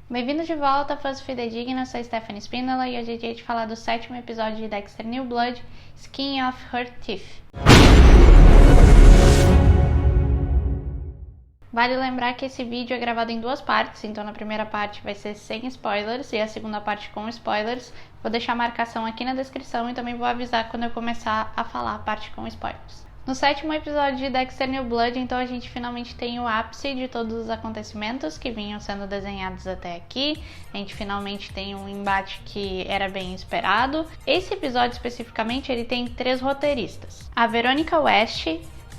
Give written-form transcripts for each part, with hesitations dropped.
Bem-vindo de volta, fãs fidedignos, sou Stephanie Spindola e hoje é dia de falar do 7º episódio de Dexter New Blood, Skin of Her Teeth. Vale lembrar que esse vídeo é gravado em duas partes, então na primeira parte vai ser sem spoilers e a segunda parte com spoilers. Vou deixar a marcação aqui na descrição e também vou avisar quando eu começar a falar a parte com spoilers. No 7º episódio de Dexter New Blood, então a gente finalmente tem o ápice de todos os acontecimentos que vinham sendo desenhados até aqui. A gente finalmente tem um embate que era bem esperado. Esse episódio especificamente ele tem 3 roteiristas: a Veronica West,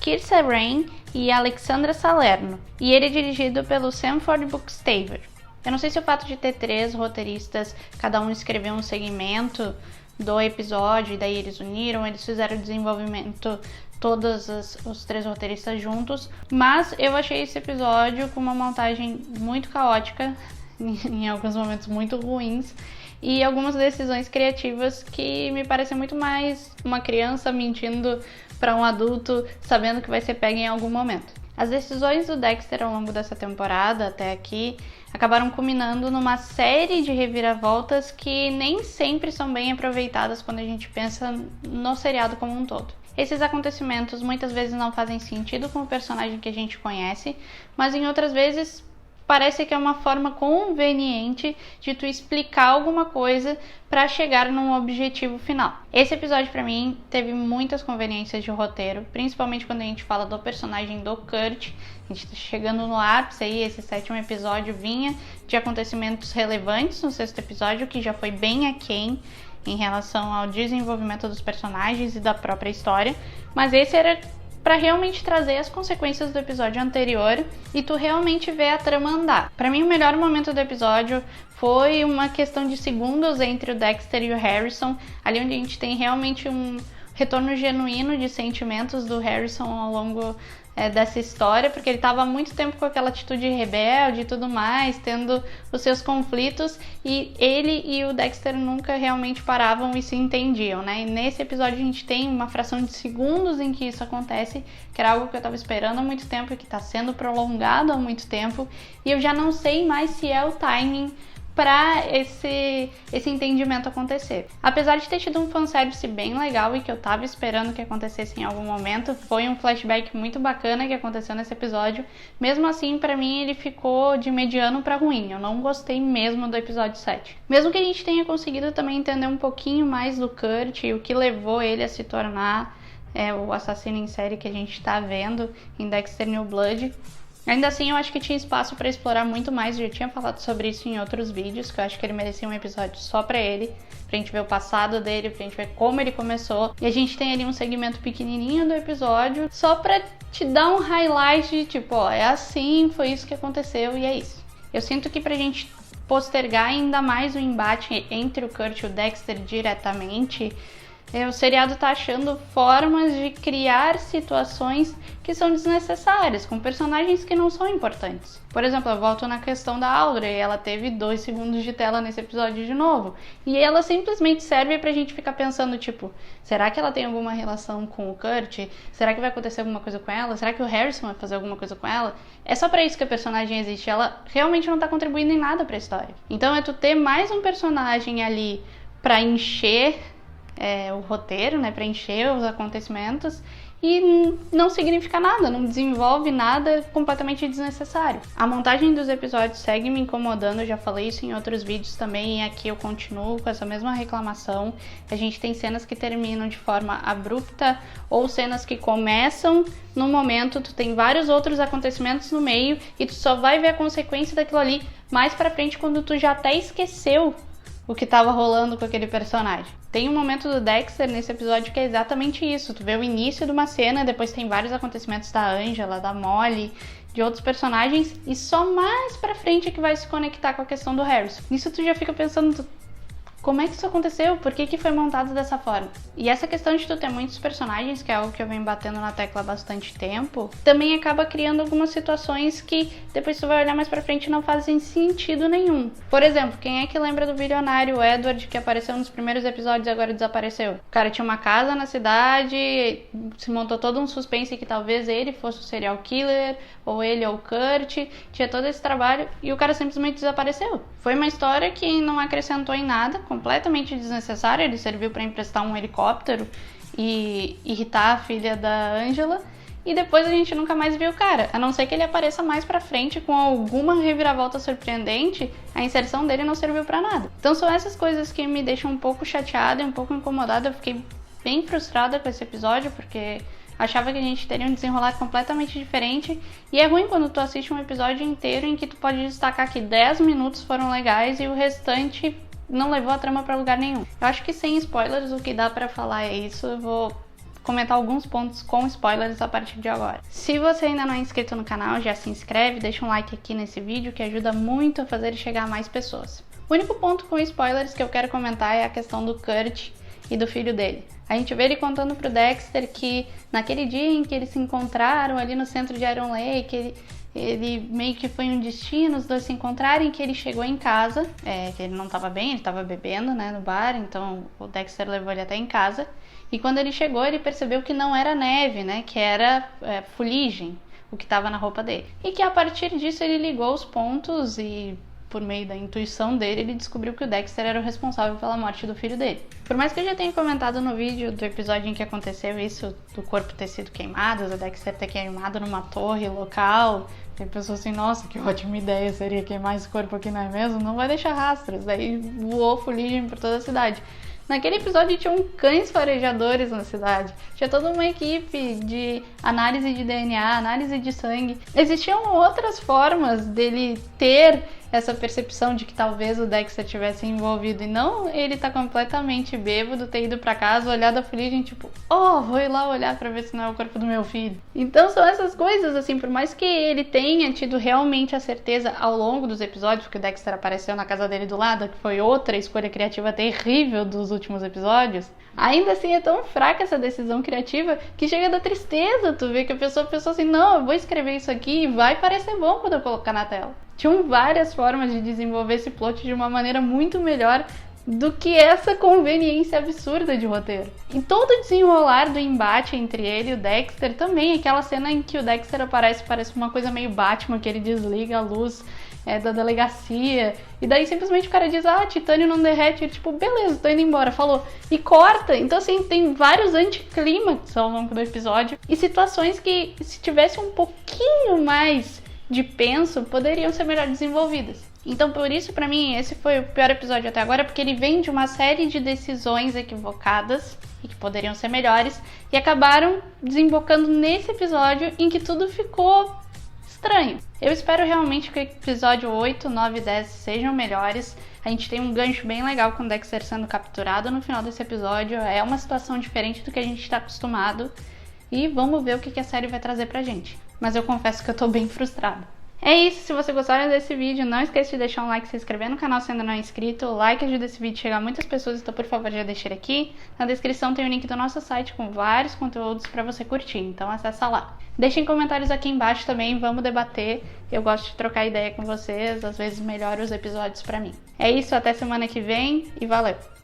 Kirsa Rain e Alexandra Salerno, e ele é dirigido pelo Sanford Bookstaver. Eu não sei se o fato de ter 3 roteiristas, cada um escreveu um segmento do episódio e daí eles uniram, eles fizeram o desenvolvimento todos os 3 roteiristas juntos, mas eu achei esse episódio com uma montagem muito caótica, em alguns momentos muito ruins, e algumas decisões criativas que me parecem muito mais uma criança mentindo para um adulto, sabendo que vai ser pega em algum momento. As decisões do Dexter ao longo dessa temporada até aqui acabaram culminando numa série de reviravoltas que nem sempre são bem aproveitadas quando a gente pensa no seriado como um todo. Esses acontecimentos muitas vezes não fazem sentido com o personagem que a gente conhece, mas em outras vezes parece que é uma forma conveniente de tu explicar alguma coisa para chegar num objetivo final. Esse episódio para mim teve muitas conveniências de roteiro, principalmente quando a gente fala do personagem do Kurt. A gente tá chegando no ápice aí, esse 7º episódio vinha de acontecimentos relevantes no 6º episódio, que já foi bem aquém em relação ao desenvolvimento dos personagens e da própria história, mas esse era para realmente trazer as consequências do episódio anterior e tu realmente ver a trama andar. Para mim, o melhor momento do episódio foi uma questão de segundos entre o Dexter e o Harrison, ali onde a gente tem realmente um retorno genuíno de sentimentos do Harrison ao longo dessa história, porque ele estava há muito tempo com aquela atitude rebelde e tudo mais, tendo os seus conflitos, e ele e o Dexter nunca realmente paravam e se entendiam, né? E nesse episódio a gente tem uma fração de segundos em que isso acontece, que era algo que eu estava esperando há muito tempo e que está sendo prolongado há muito tempo, e eu já não sei mais se é o timing para esse entendimento acontecer. Apesar de ter tido um fanservice bem legal e que eu tava esperando que acontecesse em algum momento, foi um flashback muito bacana que aconteceu nesse episódio, mesmo assim para mim ele ficou de mediano para ruim, eu não gostei mesmo do episódio 7. Mesmo que a gente tenha conseguido também entender um pouquinho mais do Kurt e o que levou ele a se tornar o assassino em série que a gente tá vendo em Dexter New Blood, ainda assim, eu acho que tinha espaço para explorar muito mais. Eu já tinha falado sobre isso em outros vídeos, que eu acho que ele merecia um episódio só pra ele, pra gente ver o passado dele, pra gente ver como ele começou. E a gente tem ali um segmento pequenininho do episódio, só pra te dar um highlight de tipo, ó, é assim, foi isso que aconteceu e é isso. Eu sinto que pra gente postergar ainda mais o embate entre o Kurt e o Dexter diretamente, o seriado tá achando formas de criar situações que são desnecessárias, com personagens que não são importantes. Por exemplo, eu volto na questão da Audrey, ela teve 2 segundos de tela nesse episódio de novo, e ela simplesmente serve pra gente ficar pensando, tipo, será que ela tem alguma relação com o Kurt? Será que vai acontecer alguma coisa com ela? Será que o Harrison vai fazer alguma coisa com ela? É só pra isso que a personagem existe, ela realmente não tá contribuindo em nada pra história. Então é tu ter mais um personagem ali pra encher o roteiro, né, para encher os acontecimentos, e não significa nada, não desenvolve nada, completamente desnecessário. A montagem dos episódios segue me incomodando, eu já falei isso em outros vídeos também, e aqui eu continuo com essa mesma reclamação. A gente tem cenas que terminam de forma abrupta, ou cenas que começam num momento, tu tem vários outros acontecimentos no meio, e tu só vai ver a consequência daquilo ali mais pra frente, quando tu já até esqueceu o que tava rolando com aquele personagem. Tem um momento do Dexter nesse episódio que é exatamente isso. Tu vê o início de uma cena, depois tem vários acontecimentos da Angela, da Molly, de outros personagens, e só mais pra frente é que vai se conectar com a questão do Harrison. Nisso tu já fica pensando, como é que isso aconteceu? Por que foi montado dessa forma? E essa questão de tu ter muitos personagens, que é algo que eu venho batendo na tecla há bastante tempo, também acaba criando algumas situações que depois tu vai olhar mais pra frente e não fazem sentido nenhum. Por exemplo, quem é que lembra do bilionário Edward que apareceu nos primeiros episódios e agora desapareceu? O cara tinha uma casa na cidade, se montou todo um suspense que talvez ele fosse o serial killer, ou ele ou o Kurt, tinha todo esse trabalho e o cara simplesmente desapareceu. Foi uma história que não acrescentou em nada, completamente desnecessária. Ele serviu para emprestar um helicóptero e irritar a filha da Angela, e depois a gente nunca mais viu o cara, a não ser que ele apareça mais pra frente com alguma reviravolta surpreendente. A inserção dele não serviu pra nada. Então são essas coisas que me deixam um pouco chateada e um pouco incomodada. Eu fiquei bem frustrada com esse episódio, porque achava que a gente teria um desenrolar completamente diferente. E é ruim quando tu assiste um episódio inteiro em que tu pode destacar que 10 minutos foram legais e o restante não levou a trama pra lugar nenhum. Eu acho que sem spoilers o que dá pra falar é isso. Eu vou comentar alguns pontos com spoilers a partir de agora. Se você ainda não é inscrito no canal, já se inscreve, deixa um like aqui nesse vídeo que ajuda muito a fazer ele chegar a mais pessoas. O único ponto com spoilers que eu quero comentar é a questão do Kurt e do filho dele. A gente vê ele contando pro Dexter que naquele dia em que eles se encontraram ali no centro de Iron Lake, ele meio que foi um destino, os dois se encontrarem, que ele chegou em casa, que ele não tava bem, ele tava bebendo, né, no bar, então o Dexter levou ele até em casa. E quando ele chegou, ele percebeu que não era neve, né, que era fuligem, o que estava na roupa dele. E que a partir disso ele ligou os pontos e, por meio da intuição dele, ele descobriu que o Dexter era o responsável pela morte do filho dele. Por mais que eu já tenha comentado no vídeo do episódio em que aconteceu isso, do corpo ter sido queimado, do Dexter ter queimado numa torre local, e a pessoa assim, nossa, que ótima ideia seria queimar esse corpo aqui, não é mesmo? Não vai deixar rastros. Daí voou fuligem por toda a cidade. Naquele episódio tinham cães farejadores na cidade, tinha toda uma equipe de análise de DNA, análise de sangue. Existiam outras formas dele ter essa percepção de que talvez o Dexter tivesse envolvido e não ele tá completamente bêbado, ter ido pra casa, olhado a fuligem, tipo, vou ir lá olhar pra ver se não é o corpo do meu filho. Então são essas coisas, assim, por mais que ele tenha tido realmente a certeza ao longo dos episódios, que o Dexter apareceu na casa dele do lado, que foi outra escolha criativa terrível dos últimos episódios, ainda assim é tão fraca essa decisão criativa que chega a dar tristeza tu ver que a pessoa pensou assim, não, eu vou escrever isso aqui e vai parecer bom quando eu colocar na tela. Tinham várias formas de desenvolver esse plot de uma maneira muito melhor do que essa conveniência absurda de roteiro. E todo o desenrolar do embate entre ele e o Dexter também, aquela cena em que o Dexter aparece, parece uma coisa meio Batman, que ele desliga a luz da delegacia, e daí simplesmente o cara diz, titânio não derrete, ele, tipo, beleza, tô indo embora, falou, e corta. Então assim, tem vários anticlímax ao longo do episódio, e situações que, se tivesse um pouquinho mais de penso, poderiam ser melhor desenvolvidas. Então por isso, pra mim, esse foi o pior episódio até agora, porque ele vem de uma série de decisões equivocadas e que poderiam ser melhores, e acabaram desembocando nesse episódio em que tudo ficou estranho. Eu espero realmente que o episódio 8, 9 e 10 sejam melhores. A gente tem um gancho bem legal com o Dexter sendo capturado no final desse episódio. É uma situação diferente do que a gente está acostumado. E vamos ver o que a série vai trazer pra gente. Mas eu confesso que eu tô bem frustrada. É isso, se você gostaram desse vídeo, não esqueça de deixar um like e se inscrever no canal se ainda não é inscrito. O like ajuda esse vídeo a chegar a muitas pessoas, então por favor já deixe ele aqui. Na descrição tem o link do nosso site com vários conteúdos pra você curtir, então acessa lá. Deixem comentários aqui embaixo também, vamos debater. Eu gosto de trocar ideia com vocês, às vezes melhora os episódios pra mim. É isso, até semana que vem e valeu!